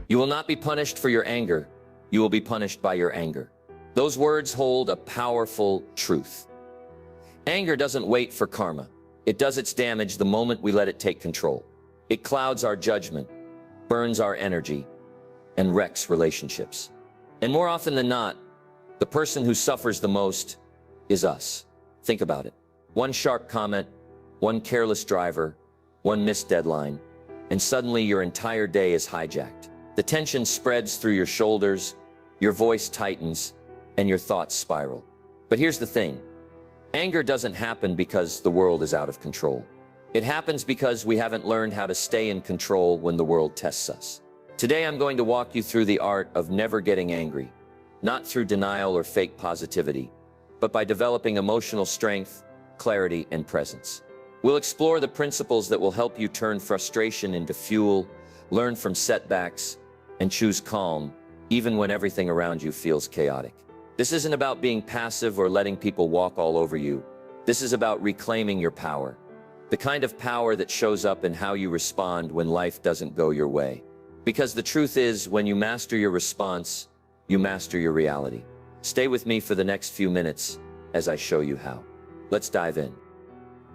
You will not be punished for your anger. You will be punished by your anger. Those words hold a powerful truth. Anger doesn't wait for karma. It does its damage the moment we let it take control. It clouds our judgment, burns our energy, and wrecks relationships. And more often than not, the person who suffers the most is us. Think about it. One sharp comment, one careless driver, one missed deadline, and suddenly your entire day is hijacked. The tension spreads through your shoulders, your voice tightens, and your thoughts spiral. But here's the thing. Anger doesn't happen because the world is out of control. It happens because we haven't learned how to stay in control when the world tests us. Today I'm going to walk you through the art of never getting angry, not through denial or fake positivity, but by developing emotional strength, clarity, and presence. We'll explore the principles that will help you turn frustration into fuel, learn from setbacks, and choose calm, even when everything around you feels chaotic. This isn't about being passive or letting people walk all over you. This is about reclaiming your power. The kind of power that shows up in how you respond when life doesn't go your way. Because the truth is, when you master your response, you master your reality. Stay with me for the next few minutes as I show you how. Let's dive in.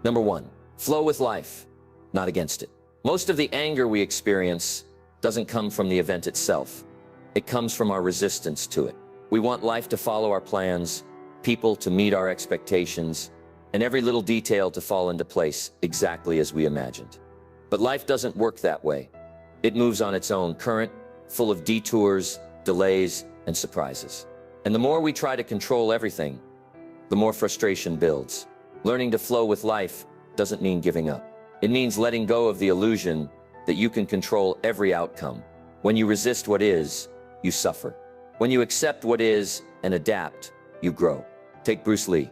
Number 1, flow with life, not against it. Most of the anger we experience doesn't come from the event itself. It comes from our resistance to it. We want life to follow our plans, people to meet our expectations, and every little detail to fall into place exactly as we imagined. But life doesn't work that way. It moves on its own current, full of detours, delays, and surprises. And the more we try to control everything, the more frustration builds. Learning to flow with life doesn't mean giving up. It means letting go of the illusion that you can control every outcome. When you resist what is, you suffer. When you accept what is and adapt, you grow. Take Bruce Lee,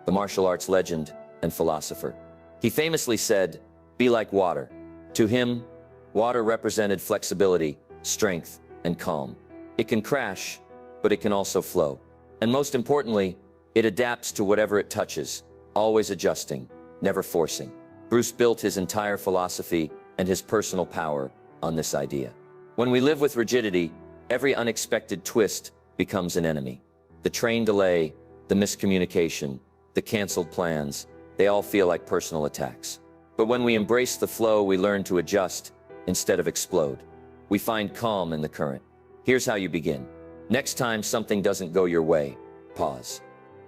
the martial arts legend and philosopher. He famously said, "Be like water." To him, water represented flexibility, strength, and calm. It can crash, but it can also flow. And most importantly, it adapts to whatever it touches, always adjusting, never forcing. Bruce built his entire philosophy and his personal power on this idea. When we live with rigidity, every unexpected twist becomes an enemy. The train delay, the miscommunication, the canceled plans, they all feel like personal attacks. But when we embrace the flow, we learn to adjust instead of explode. We find calm in the current. Here's how you begin. Next time something doesn't go your way, pause.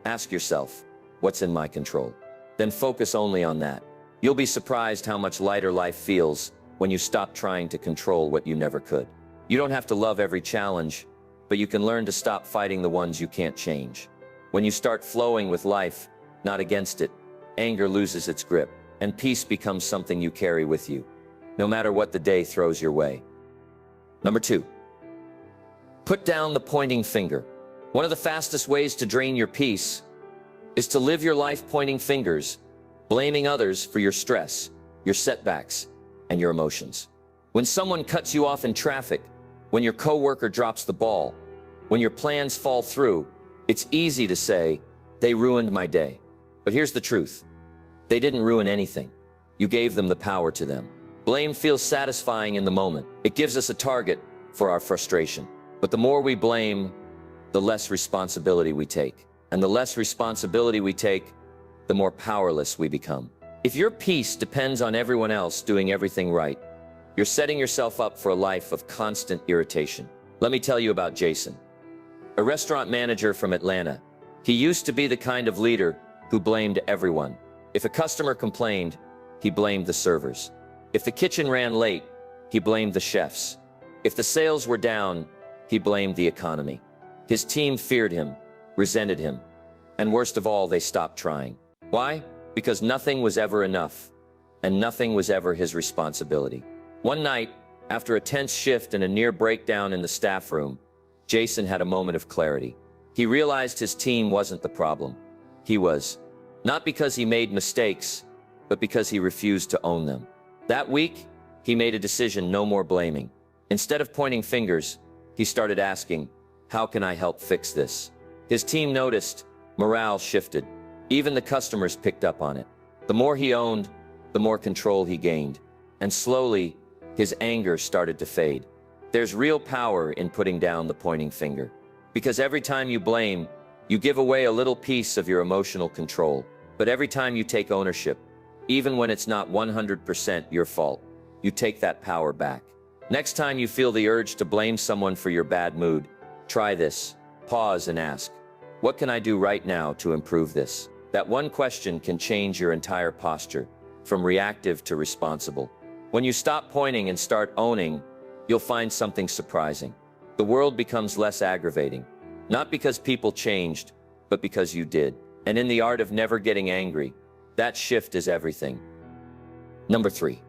Ask yourself, what's in my control? Then focus only on that. You'll be surprised how much lighter life feels when you stop trying to control what you never could. You don't have to love every challenge, but you can learn to stop fighting the ones you can't change. When you start flowing with life, not against it, anger loses its grip, and peace becomes something you carry with you, no matter what the day throws your way. Number 2, put down the pointing finger. One of the fastest ways to drain your peace is to live your life pointing fingers, blaming others for your stress, your setbacks, and your emotions. When someone cuts you off in traffic, when your coworker drops the ball, when your plans fall through, it's easy to say, "They ruined my day." But here's the truth. They didn't ruin anything. You gave them the power to them. Blame feels satisfying in the moment. It gives us a target for our frustration. But the more we blame, the less responsibility we take. And the less responsibility we take, the more powerless we become. If your peace depends on everyone else doing everything right, you're setting yourself up for a life of constant irritation. Let me tell you about Jason, a restaurant manager from Atlanta. He used to be the kind of leader who blamed everyone. If a customer complained, he blamed the servers. If the kitchen ran late, he blamed the chefs. If the sales were down, he blamed the economy. His team feared him, resented him, and worst of all, they stopped trying. Why? Because nothing was ever enough, and nothing was ever his responsibility. One night, after a tense shift and a near breakdown in the staff room, Jason had a moment of clarity. He realized his team wasn't the problem. He was. Not because he made mistakes, but because he refused to own them. That week, he made a decision: no more blaming. Instead of pointing fingers, he started asking, "How can I help fix this?" His team noticed, morale shifted. Even the customers picked up on it. The more he owned, the more control he gained. And slowly, his anger started to fade. There's real power in putting down the pointing finger. Because every time you blame, you give away a little piece of your emotional control. But every time you take ownership, even when it's not 100% your fault, you take that power back. Next time you feel the urge to blame someone for your bad mood, try this. Pause and ask, what can I do right now to improve this? That one question can change your entire posture, from reactive to responsible. When you stop pointing and start owning, you'll find something surprising. The world becomes less aggravating. Not because people changed, but because you did. And in the art of never getting angry, that shift is everything. Number 3.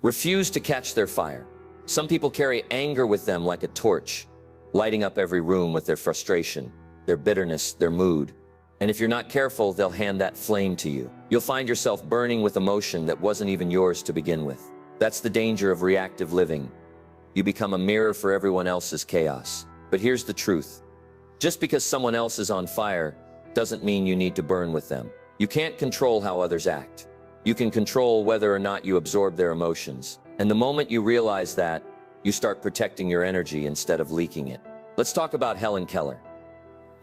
Refuse to catch their fire. Some people carry anger with them like a torch, lighting up every room with their frustration, their bitterness, their mood. And if you're not careful, they'll hand that flame to you. You'll find yourself burning with emotion that wasn't even yours to begin with. That's the danger of reactive living. You become a mirror for everyone else's chaos. But here's the truth. Just because someone else is on fire doesn't mean you need to burn with them. You can't control how others act. You can control whether or not you absorb their emotions. And the moment you realize that, you start protecting your energy instead of leaking it. Let's talk about Helen Keller.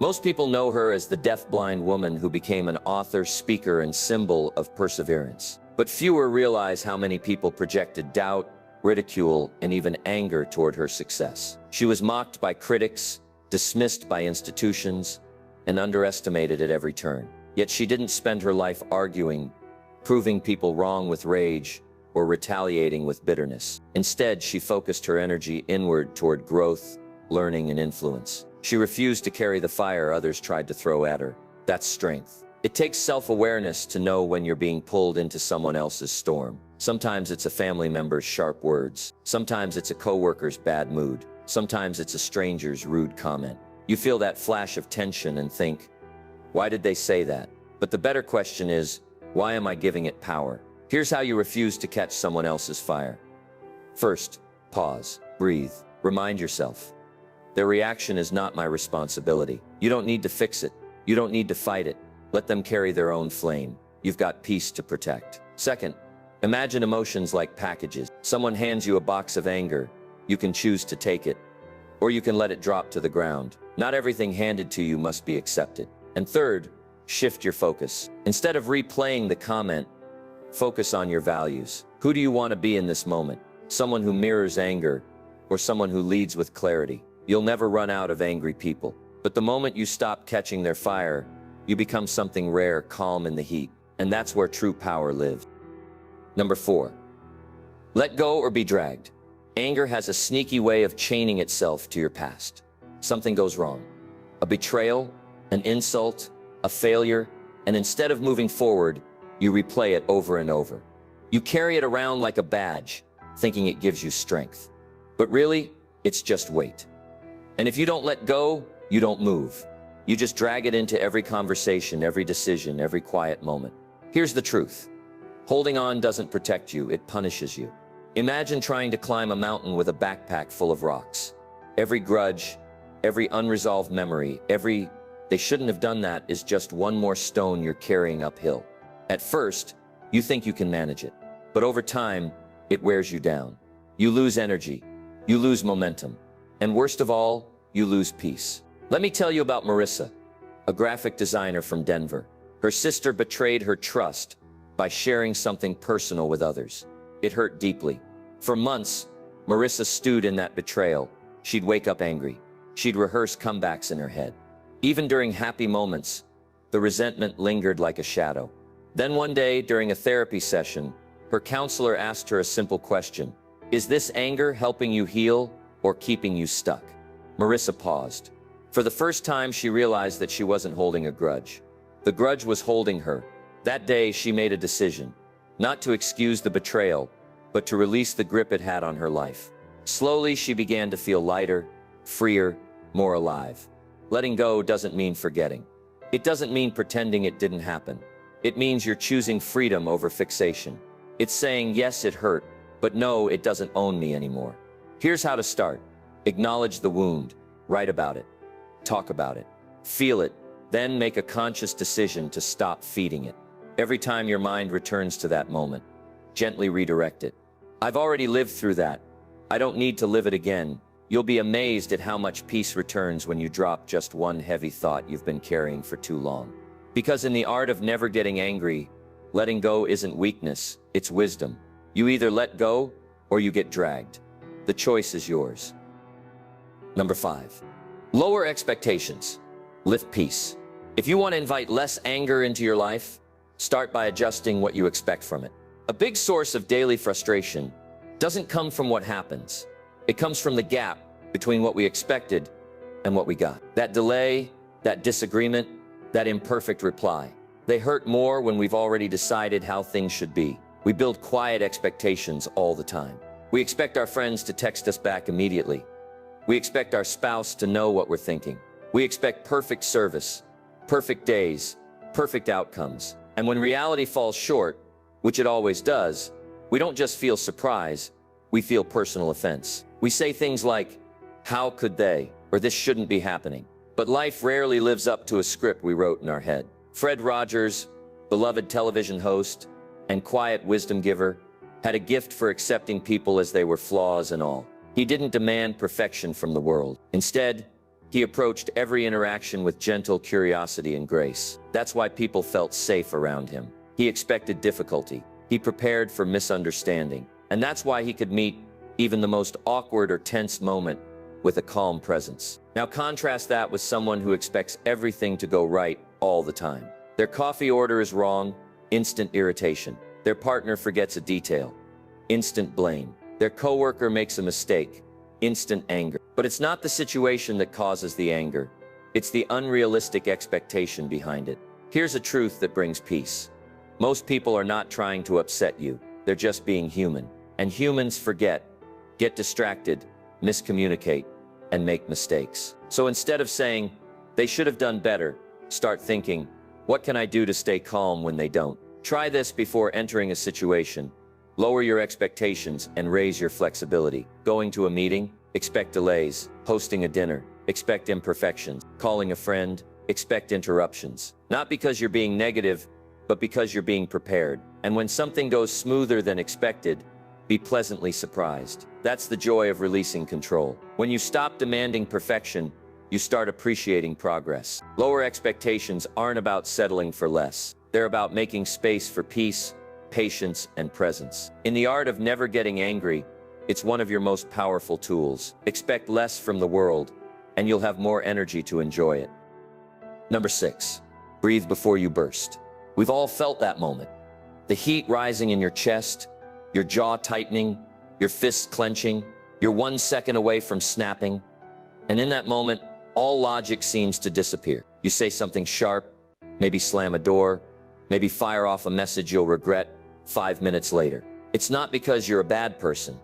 Most people know her as the deaf-blind woman who became an author, speaker, and symbol of perseverance. But fewer realize how many people projected doubt, ridicule, and even anger toward her success. She was mocked by critics, dismissed by institutions, and underestimated at every turn. Yet she didn't spend her life arguing, proving people wrong with rage, or retaliating with bitterness. Instead, she focused her energy inward toward growth, learning, and influence. She refused to carry the fire others tried to throw at her. That's strength. It takes self-awareness to know when you're being pulled into someone else's storm. Sometimes it's a family member's sharp words. Sometimes it's a coworker's bad mood. Sometimes it's a stranger's rude comment. You feel that flash of tension and think, why did they say that? But the better question is, why am I giving it power? Here's how you refuse to catch someone else's fire. First, pause, breathe, remind yourself. Their reaction is not my responsibility. You don't need to fix it. You don't need to fight it. Let them carry their own flame. You've got peace to protect. Second, imagine emotions like packages. Someone hands you a box of anger. You can choose to take it, or you can let it drop to the ground. Not everything handed to you must be accepted. And third, shift your focus. Instead of replaying the comment, focus on your values. Who do you want to be in this moment? Someone who mirrors anger, or someone who leads with clarity? You'll never run out of angry people. But the moment you stop catching their fire, you become something rare, calm in the heat. And that's where true power lives. Number 4, let go or be dragged. Anger has a sneaky way of chaining itself to your past. Something goes wrong. A betrayal, an insult, a failure, and instead of moving forward, you replay it over and over. You carry it around like a badge, thinking it gives you strength. But really, it's just weight. And if you don't let go, you don't move. You just drag it into every conversation, every decision, every quiet moment. Here's the truth. Holding on doesn't protect you, it punishes you. Imagine trying to climb a mountain with a backpack full of rocks. Every grudge, every unresolved memory, every "they shouldn't have done that" is just one more stone you're carrying uphill. At first, you think you can manage it. But over time, it wears you down. You lose energy. You lose momentum. And worst of all, you lose peace. Let me tell you about Marissa, a graphic designer from Denver. Her sister betrayed her trust by sharing something personal with others. It hurt deeply. For months, Marissa stewed in that betrayal. She'd wake up angry. She'd rehearse comebacks in her head. Even during happy moments, the resentment lingered like a shadow. Then one day, during a therapy session, her counselor asked her a simple question. Is this anger helping you heal or keeping you stuck? Marissa paused. For the first time, she realized that she wasn't holding a grudge. The grudge was holding her. That day, she made a decision, not to excuse the betrayal, but to release the grip it had on her life. Slowly, she began to feel lighter, freer, more alive. Letting go doesn't mean forgetting. It doesn't mean pretending it didn't happen. It means you're choosing freedom over fixation. It's saying, yes, it hurt, but no, it doesn't own me anymore. Here's how to start. Acknowledge the wound. Write about it. Talk about it. Feel it. Then make a conscious decision to stop feeding it. Every time your mind returns to that moment, gently redirect it. I've already lived through that. I don't need to live it again. You'll be amazed at how much peace returns when you drop just one heavy thought you've been carrying for too long. Because in the art of never getting angry, letting go isn't weakness, it's wisdom. You either let go or you get dragged. The choice is yours. Number 5. Lower expectations. Lift peace. If you want to invite less anger into your life, start by adjusting what you expect from it. A big source of daily frustration doesn't come from what happens. It comes from the gap between what we expected and what we got. That delay, that disagreement, that imperfect reply. They hurt more when we've already decided how things should be. We build quiet expectations all the time. We expect our friends to text us back immediately. We expect our spouse to know what we're thinking. We expect perfect service, perfect days, perfect outcomes. And when reality falls short, which it always does, we don't just feel surprise, we feel personal offense. We say things like, "How could they?" or "This shouldn't be happening." But life rarely lives up to a script we wrote in our head. Fred Rogers, beloved television host and quiet wisdom giver, had a gift for accepting people as they were, flaws and all. He didn't demand perfection from the world. Instead, he approached every interaction with gentle curiosity and grace. That's why people felt safe around him. He expected difficulty. He prepared for misunderstanding. And that's why he could meet even the most awkward or tense moment with a calm presence. Now contrast that with someone who expects everything to go right all the time. Their coffee order is wrong, instant irritation. Their partner forgets a detail, instant blame. Their coworker makes a mistake, instant anger. But it's not the situation that causes the anger. It's the unrealistic expectation behind it. Here's a truth that brings peace. Most people are not trying to upset you. They're just being human. And humans forget, get distracted, miscommunicate, and make mistakes. So instead of saying, "They should have done better," start thinking, "What can I do to stay calm when they don't?" Try this before entering a situation. Lower your expectations and raise your flexibility. Going to a meeting? Expect delays. Hosting a dinner? Expect imperfections. Calling a friend? Expect interruptions. Not because you're being negative, but because you're being prepared. And when something goes smoother than expected, be pleasantly surprised. That's the joy of releasing control. When you stop demanding perfection, you start appreciating progress. Lower expectations aren't about settling for less. They're about making space for peace, patience, and presence. In the art of never getting angry, it's one of your most powerful tools. Expect less from the world, and you'll have more energy to enjoy it. Number 6, breathe before you burst. We've all felt that moment. The heat rising in your chest, your jaw tightening, your fists clenching, you're 1 second away from snapping. And in that moment, all logic seems to disappear. You say something sharp, maybe slam a door, maybe fire off a message you'll regret 5 minutes later. It's not because you're a bad person.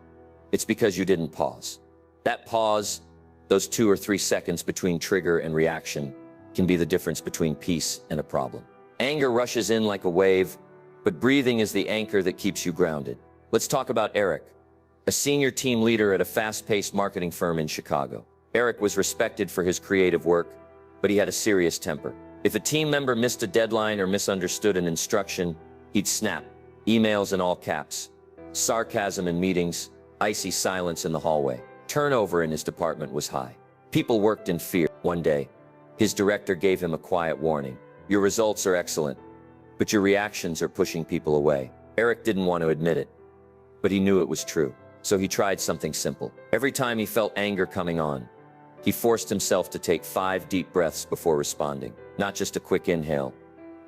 It's because you didn't pause. That pause, those 2 or 3 seconds between trigger and reaction, can be the difference between peace and a problem. Anger rushes in like a wave, but breathing is the anchor that keeps you grounded. Let's talk about Eric, a senior team leader at a fast-paced marketing firm in Chicago. Eric was respected for his creative work, but he had a serious temper. If a team member missed a deadline or misunderstood an instruction, he'd snap, emails in all caps, sarcasm in meetings, icy silence in the hallway. Turnover in his department was high. People worked in fear. One day, his director gave him a quiet warning. "Your results are excellent, but your reactions are pushing people away." Eric didn't want to admit it, but he knew it was true. So he tried something simple. Every time he felt anger coming on, he forced himself to take 5 deep breaths before responding. Not just a quick inhale,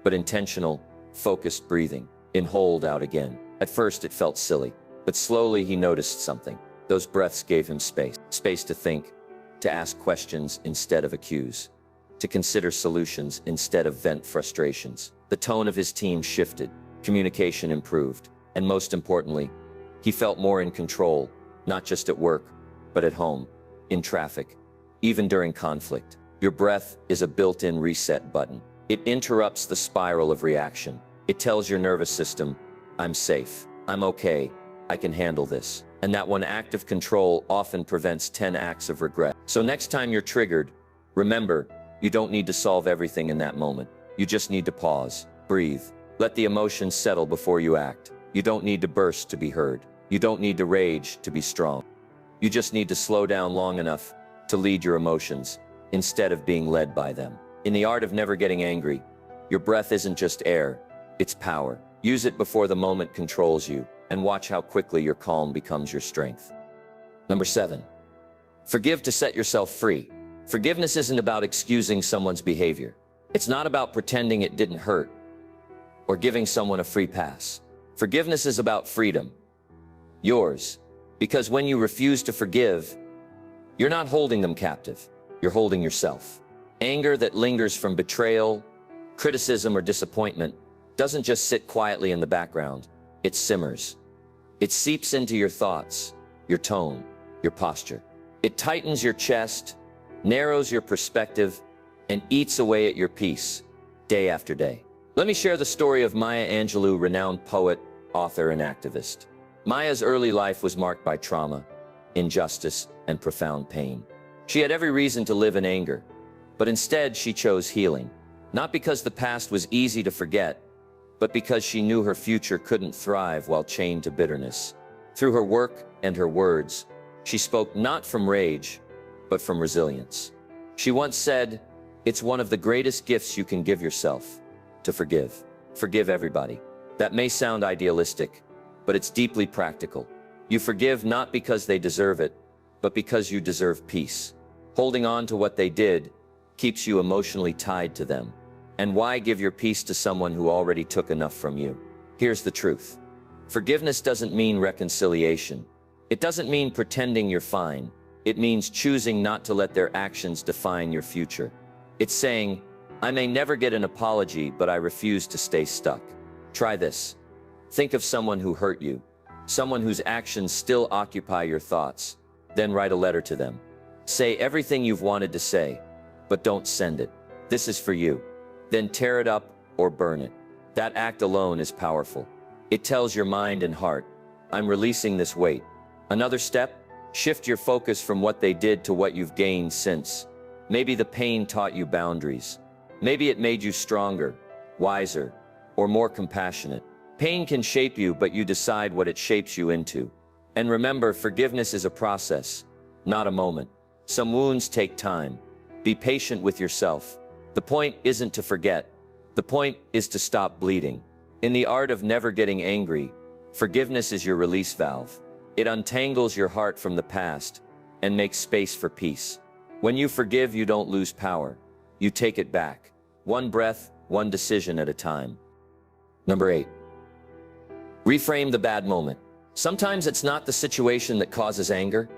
but intentional, focused breathing. In, hold, out again. At first it felt silly, but slowly he noticed something. Those breaths gave him space. Space to think, to ask questions instead of accuse, to consider solutions instead of vent frustrations. The tone of his team shifted, communication improved, and most importantly, he felt more in control, not just at work, but at home, in traffic, even during conflict. Your breath is a built-in reset button. It interrupts the spiral of reaction. It tells your nervous system, "I'm safe, I'm okay, I can handle this." And that one act of control often prevents 10 acts of regret. So next time you're triggered, remember, you don't need to solve everything in that moment. You just need to pause, breathe, let the emotions settle before you act. You don't need to burst to be heard. You don't need to rage to be strong. You just need to slow down long enough to lead your emotions instead of being led by them. In the art of never getting angry, your breath isn't just air, it's power. Use it before the moment controls you, and watch how quickly your calm becomes your strength. Number 7. Forgive to set yourself free. Forgiveness isn't about excusing someone's behavior. It's not about pretending it didn't hurt or giving someone a free pass. Forgiveness is about freedom. Yours. Because when you refuse to forgive, you're not holding them captive. You're holding yourself. Anger that lingers from betrayal, criticism, or disappointment doesn't just sit quietly in the background. It simmers. It seeps into your thoughts, your tone, your posture. It tightens your chest, narrows your perspective, and eats away at your peace, day after day. Let me share the story of Maya Angelou, renowned poet, author, and activist. Maya's early life was marked by trauma, injustice, and profound pain. She had every reason to live in anger, but instead she chose healing. Not because the past was easy to forget, but because she knew her future couldn't thrive while chained to bitterness. Through her work and her words, she spoke not from rage, but from resilience. She once said, "It's one of the greatest gifts you can give yourself, to forgive. Forgive everybody." That may sound idealistic, but it's deeply practical. You forgive not because they deserve it, but because you deserve peace. Holding on to what they did keeps you emotionally tied to them. And why give your peace to someone who already took enough from you? Here's the truth. Forgiveness doesn't mean reconciliation. It doesn't mean pretending you're fine. It means choosing not to let their actions define your future. It's saying, "I may never get an apology, but I refuse to stay stuck." Try this. Think of someone who hurt you, someone whose actions still occupy your thoughts. Then write a letter to them. Say everything you've wanted to say, but don't send it. This is for you. Then tear it up or burn it. That act alone is powerful. It tells your mind and heart, "I'm releasing this weight." Another step, shift your focus from what they did to what you've gained since. Maybe the pain taught you boundaries. Maybe it made you stronger, wiser, or more compassionate. Pain can shape you, but you decide what it shapes you into. And remember, forgiveness is a process, not a moment. Some wounds take time. Be patient with yourself. The point isn't to forget. The point is to stop bleeding. In the art of never getting angry, forgiveness is your release valve. It untangles your heart from the past and makes space for peace. When you forgive, you don't lose power. You take it back. One breath, one decision at a time. Number 8. Reframe the bad moment. Sometimes it's not the situation that causes anger.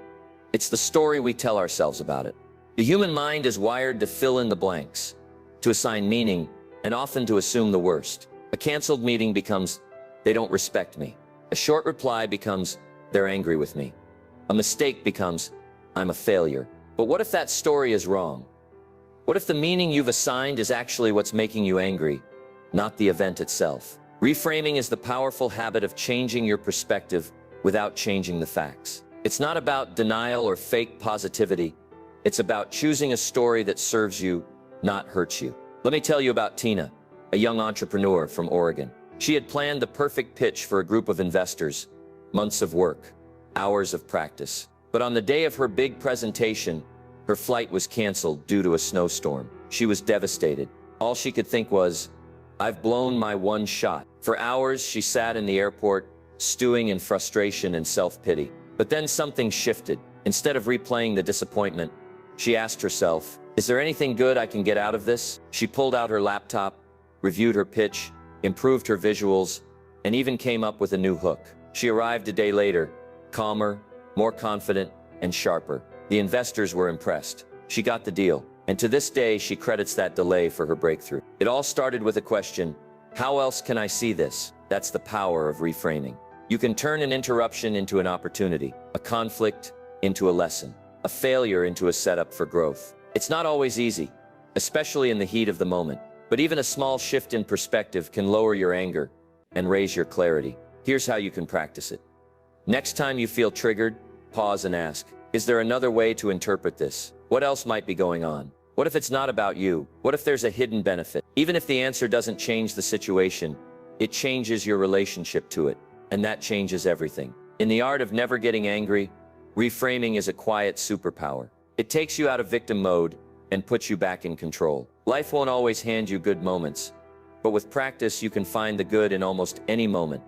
It's the story we tell ourselves about it. The human mind is wired to fill in the blanks, to assign meaning, and often to assume the worst. A canceled meeting becomes, "They don't respect me." A short reply becomes, "They're angry with me." A mistake becomes, "I'm a failure." But what if that story is wrong? What if the meaning you've assigned is actually what's making you angry, not the event itself? Reframing is the powerful habit of changing your perspective without changing the facts. It's not about denial or fake positivity. It's about choosing a story that serves you, not hurts you. Let me tell you about Tina, a young entrepreneur from Oregon. She had planned the perfect pitch for a group of investors, months of work, hours of practice. But on the day of her big presentation, her flight was canceled due to a snowstorm. She was devastated. All she could think was, "I've blown my one shot." For hours, she sat in the airport, stewing in frustration and self-pity. But then something shifted. Instead of replaying the disappointment, she asked herself, "Is there anything good I can get out of this?" She pulled out her laptop, reviewed her pitch, improved her visuals, and even came up with a new hook. She arrived a day later, calmer, more confident, and sharper. The investors were impressed. She got the deal. And to this day, she credits that delay for her breakthrough. It all started with a question: how else can I see this? That's the power of reframing. You can turn an interruption into an opportunity, a conflict into a lesson, a failure into a setup for growth. It's not always easy, especially in the heat of the moment. But even a small shift in perspective can lower your anger and raise your clarity. Here's how you can practice it. Next time you feel triggered, pause and ask, is there another way to interpret this? What else might be going on? What if it's not about you? What if there's a hidden benefit? Even if the answer doesn't change the situation, it changes your relationship to it, and that changes everything. In the art of never getting angry, Reframing is a quiet superpower. It takes you out of victim mode and puts you back in control. Life won't always hand you good moments, but with practice you can find the good in almost any moment.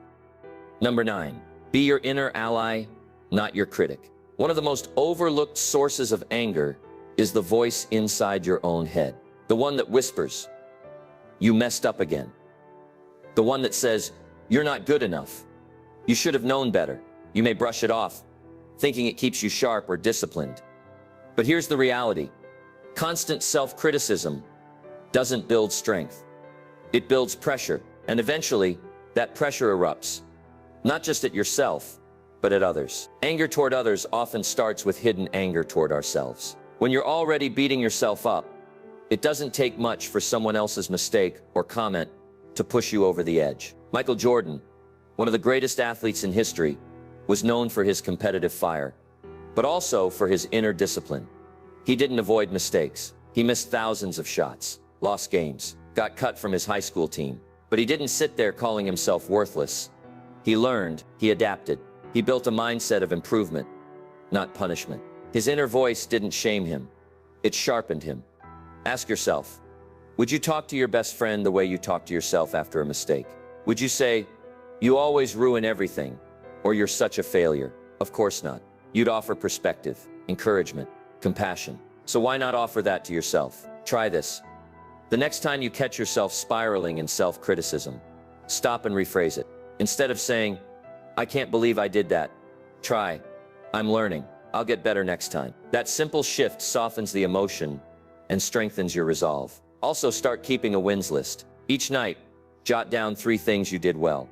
Number 9. Be your inner ally, not your critic. One of the most overlooked sources of anger is the voice inside your own head. The one that whispers, "You messed up again." The one that says, "You're not good enough. You should have known better." You may brush it off, thinking it keeps you sharp or disciplined. But here's the reality. Constant self-criticism doesn't build strength. It builds pressure, and eventually, that pressure erupts. Not just at yourself, but at others. Anger toward others often starts with hidden anger toward ourselves. When you're already beating yourself up, it doesn't take much for someone else's mistake or comment to push you over the edge. Michael Jordan, one of the greatest athletes in history, was known for his competitive fire, but also for his inner discipline. He didn't avoid mistakes. He missed thousands of shots, lost games, got cut from his high school team, but he didn't sit there calling himself worthless. He learned, he adapted, he built a mindset of improvement, not punishment. His inner voice didn't shame him, it sharpened him. Ask yourself, would you talk to your best friend the way you talk to yourself after a mistake? Would you say, "You always ruin everything," or "You're such a failure"? Of course not. You'd offer perspective, encouragement, compassion. So why not offer that to yourself? Try this. The next time you catch yourself spiraling in self-criticism, stop and rephrase it. Instead of saying, "I can't believe I did that," try, "I'm learning. I'll get better next time." That simple shift softens the emotion and strengthens your resolve. Also, start keeping a wins list. Each night, jot down 3 things you did well,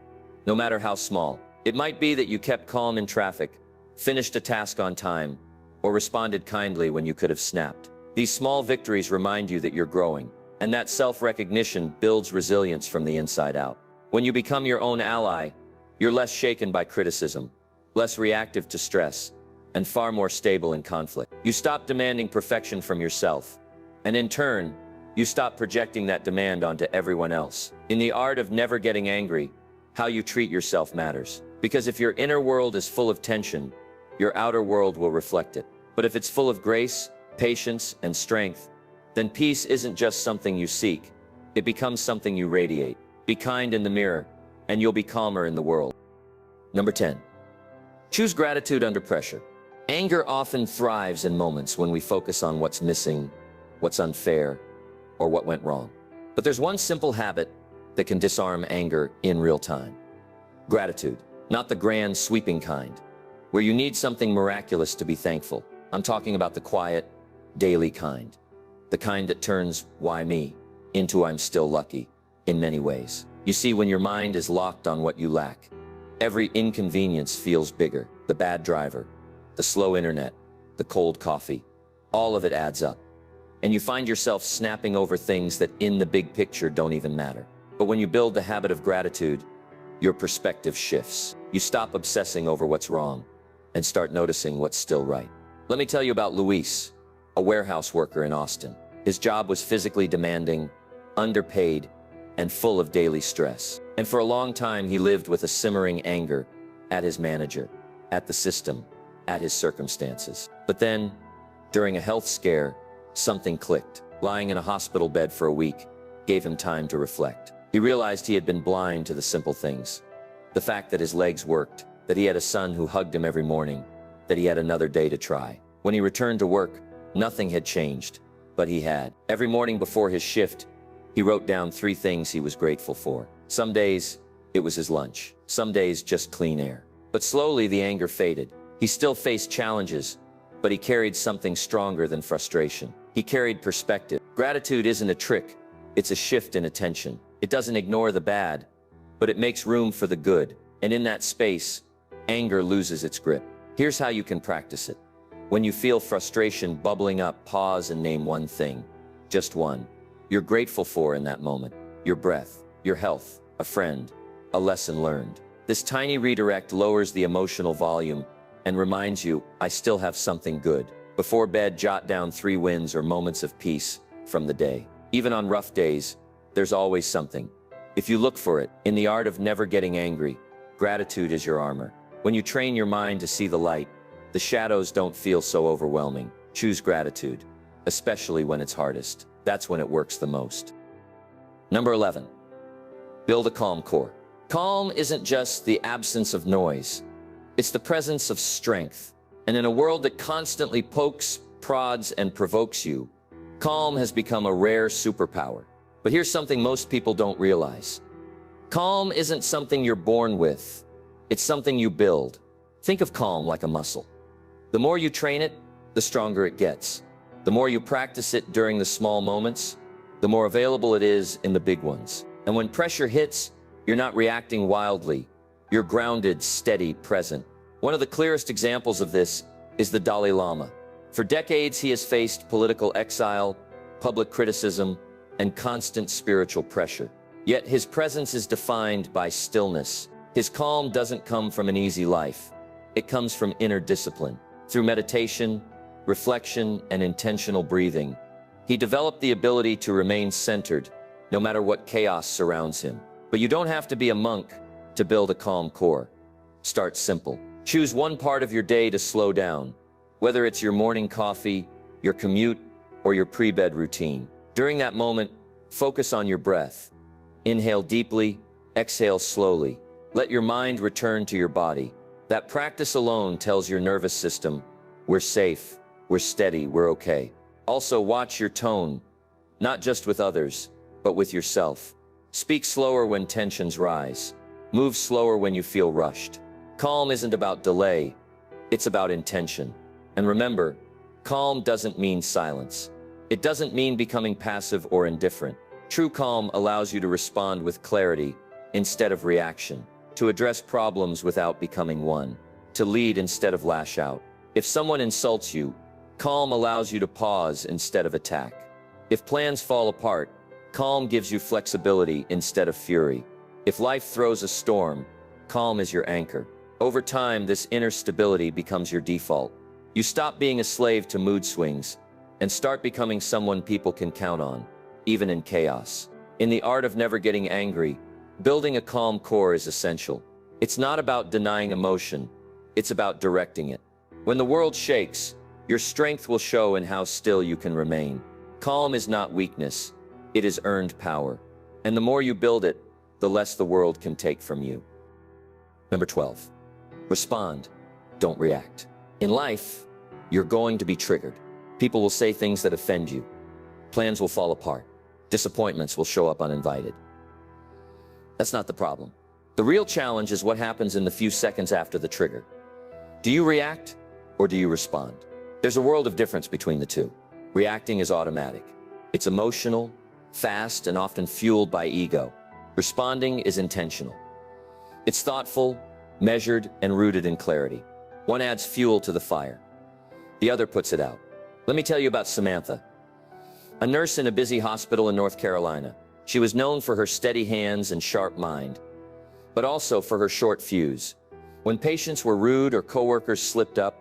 no matter how small. It might be that you kept calm in traffic, finished a task on time, or responded kindly when you could have snapped. These small victories remind you that you're growing, and that self-recognition builds resilience from the inside out. When you become your own ally, you're less shaken by criticism, less reactive to stress, and far more stable in conflict. You stop demanding perfection from yourself, and in turn, you stop projecting that demand onto everyone else. In the art of never getting angry, how you treat yourself matters. Because if your inner world is full of tension, your outer world will reflect it. But if it's full of grace, patience, and strength, then peace isn't just something you seek, it becomes something you radiate. Be kind in the mirror, and you'll be calmer in the world. Number 10. Choose gratitude under pressure. Anger often thrives in moments when we focus on what's missing, what's unfair, or what went wrong. But there's one simple habit that can disarm anger in real time. Gratitude. Not the grand, sweeping kind, where you need something miraculous to be thankful. I'm talking about the quiet, daily kind. The kind that turns "why me" into "I'm still lucky" in many ways. You see, when your mind is locked on what you lack, every inconvenience feels bigger. The bad driver, the slow internet, the cold coffee, all of it adds up. And you find yourself snapping over things that in the big picture don't even matter. But when you build the habit of gratitude, your perspective shifts. You stop obsessing over what's wrong and start noticing what's still right. Let me tell you about Luis, a warehouse worker in Austin. His job was physically demanding, underpaid, and full of daily stress. And for a long time, he lived with a simmering anger at his manager, at the system, at his circumstances. But then, during a health scare, something clicked. Lying in a hospital bed for a week gave him time to reflect. He realized he had been blind to the simple things. The fact that his legs worked, that he had a son who hugged him every morning, that he had another day to try. When he returned to work, nothing had changed, but he had. Every morning before his shift, he wrote down 3 things he was grateful for. Some days, it was his lunch. Some days, just clean air. But slowly, the anger faded. He still faced challenges, but he carried something stronger than frustration. He carried perspective. Gratitude isn't a trick, it's a shift in attention. It doesn't ignore the bad, but it makes room for the good. And in that space, anger loses its grip. Here's how you can practice it. When you feel frustration bubbling up, pause and name one thing, just one, you're grateful for in that moment. Your breath, your health, a friend, a lesson learned. This tiny redirect lowers the emotional volume and reminds you, I still have something good. Before bed, jot down 3 wins or moments of peace from the day. Even on rough days, there's always something. If you look for it, in the art of never getting angry, gratitude is your armor. When you train your mind to see the light, The shadows don't feel so overwhelming. Choose gratitude, especially when it's hardest. That's when it works the most. Number 11, build a calm core. Calm isn't just the absence of noise. It's the presence of strength. And in a world that constantly pokes, prods, and provokes you, calm has become a rare superpower. But here's something most people don't realize. Calm isn't something you're born with. It's something you build. Think of calm like a muscle. The more you train it, the stronger it gets. The more you practice it during the small moments, the more available it is in the big ones. And when pressure hits, you're not reacting wildly. You're grounded, steady, present. One of the clearest examples of this is the Dalai Lama. For decades, he has faced political exile, public criticism, and constant spiritual pressure. Yet his presence is defined by stillness. His calm doesn't come from an easy life. It comes from inner discipline. Through meditation, reflection, and intentional breathing, he developed the ability to remain centered, no matter what chaos surrounds him. But you don't have to be a monk to build a calm core. Start simple. Choose one part of your day to slow down, whether it's your morning coffee, your commute, or your pre-bed routine. During that moment, focus on your breath. Inhale deeply, exhale slowly. Let your mind return to your body. That practice alone tells your nervous system, we're safe, we're steady, we're okay. Also, watch your tone, not just with others, but with yourself. Speak slower when tensions rise. Move slower when you feel rushed. Calm isn't about delay, it's about intention. And remember, calm doesn't mean silence. It doesn't mean becoming passive or indifferent. True calm allows you to respond with clarity instead of reaction, to address problems without becoming one, to lead instead of lash out. If someone insults you, calm allows you to pause instead of attack. If plans fall apart, calm gives you flexibility instead of fury. If life throws a storm, calm is your anchor. Over time, this inner stability becomes your default. You stop being a slave to mood swings and start becoming someone people can count on, even in chaos. In the art of never getting angry, building a calm core is essential. It's not about denying emotion, it's about directing it. When the world shakes, your strength will show in how still you can remain. Calm is not weakness, it is earned power. And the more you build it, the less the world can take from you. Number 12, respond, don't react. In life, you're going to be triggered. People will say things that offend you. Plans will fall apart. Disappointments will show up uninvited. That's not the problem. The real challenge is what happens in the few seconds after the trigger. Do you react or do you respond? There's a world of difference between the two. Reacting is automatic. It's emotional, fast, and often fueled by ego. Responding is intentional. It's thoughtful, measured, and rooted in clarity. One adds fuel to the fire. The other puts it out. Let me tell you about Samantha, a nurse in a busy hospital in North Carolina. She was known for her steady hands and sharp mind, but also for her short fuse. When patients were rude or coworkers slipped up,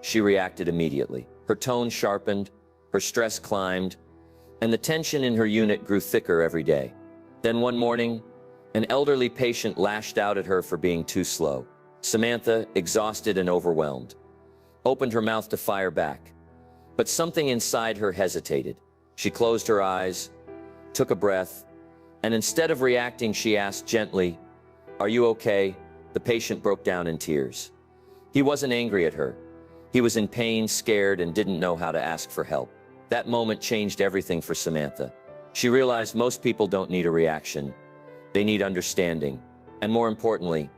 she reacted immediately. Her tone sharpened, her stress climbed, and the tension in her unit grew thicker every day. Then one morning, an elderly patient lashed out at her for being too slow. Samantha, exhausted and overwhelmed, opened her mouth to fire back. But something inside her hesitated. She closed her eyes, took a breath, and instead of reacting, she asked gently, "Are you okay?" The patient broke down in tears. He wasn't angry at her. He was in pain, scared, and didn't know how to ask for help. That moment changed everything for Samantha. She realized most people don't need a reaction. They need understanding. And more importantly,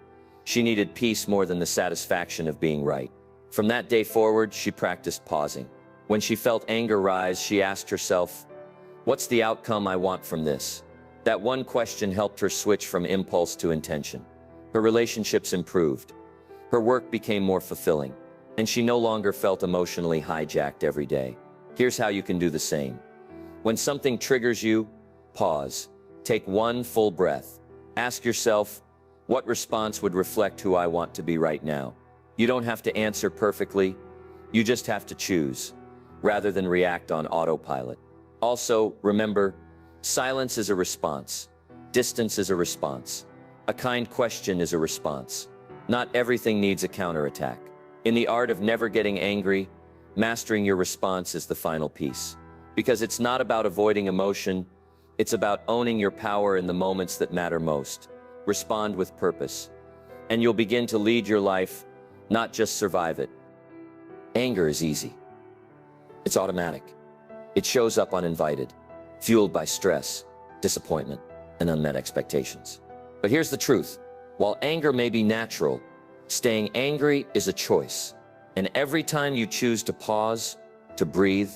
she needed peace more than the satisfaction of being right. From that day forward, she practiced pausing. When she felt anger rise, she asked herself, "What's the outcome I want from this?" That one question helped her switch from impulse to intention. Her relationships improved. Her work became more fulfilling, and she no longer felt emotionally hijacked every day. Here's how you can do the same. When something triggers you, pause. Take one full breath. Ask yourself, what response would reflect who I want to be right now? You don't have to answer perfectly. You just have to choose, rather than react on autopilot. Also, remember, silence is a response. Distance is a response. A kind question is a response. Not everything needs a counterattack. In the art of never getting angry, mastering your response is the final piece. Because it's not about avoiding emotion, it's about owning your power in the moments that matter most. Respond with purpose, and you'll begin to lead your life, not just survive it. Anger is easy. It's automatic. It shows up uninvited, fueled by stress, disappointment, and unmet expectations. But here's the truth. While anger may be natural, staying angry is a choice. And every time you choose to pause, to breathe,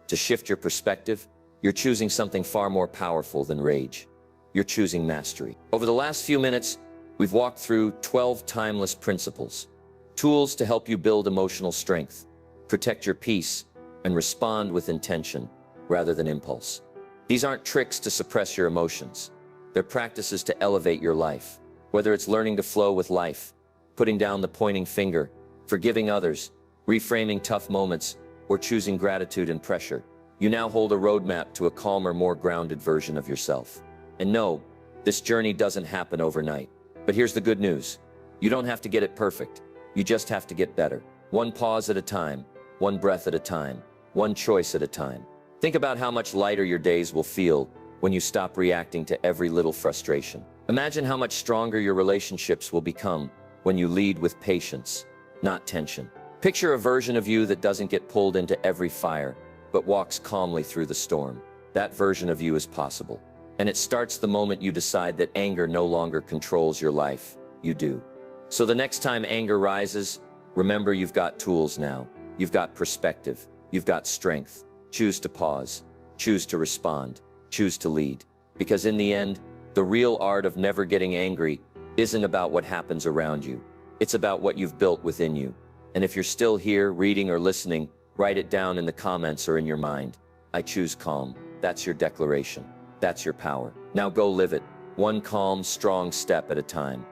to shift your perspective, you're choosing something far more powerful than rage. You're choosing mastery. Over the last few minutes, we've walked through 12 timeless principles, tools to help you build emotional strength, protect your peace, and respond with intention rather than impulse. These aren't tricks to suppress your emotions. They're practices to elevate your life. Whether it's learning to flow with life, putting down the pointing finger, forgiving others, reframing tough moments, or choosing gratitude and pressure, you now hold a roadmap to a calmer, more grounded version of yourself. And no, this journey doesn't happen overnight. But here's the good news. You don't have to get it perfect. You just have to get better. One pause at a time, one breath at a time, one choice at a time. Think about how much lighter your days will feel when you stop reacting to every little frustration. Imagine how much stronger your relationships will become when you lead with patience, not tension. Picture a version of you that doesn't get pulled into every fire, but walks calmly through the storm. That version of you is possible. And it starts the moment you decide that anger no longer controls your life. You do. So the next time anger rises, remember you've got tools now. You've got perspective. You've got strength. Choose to pause. Choose to respond. Choose to lead. Because in the end, the real art of never getting angry isn't about what happens around you. It's about what you've built within you. And if you're still here, reading or listening, write it down in the comments or in your mind. I choose calm. That's your declaration. That's your power. Now go live it, one calm, strong step at a time.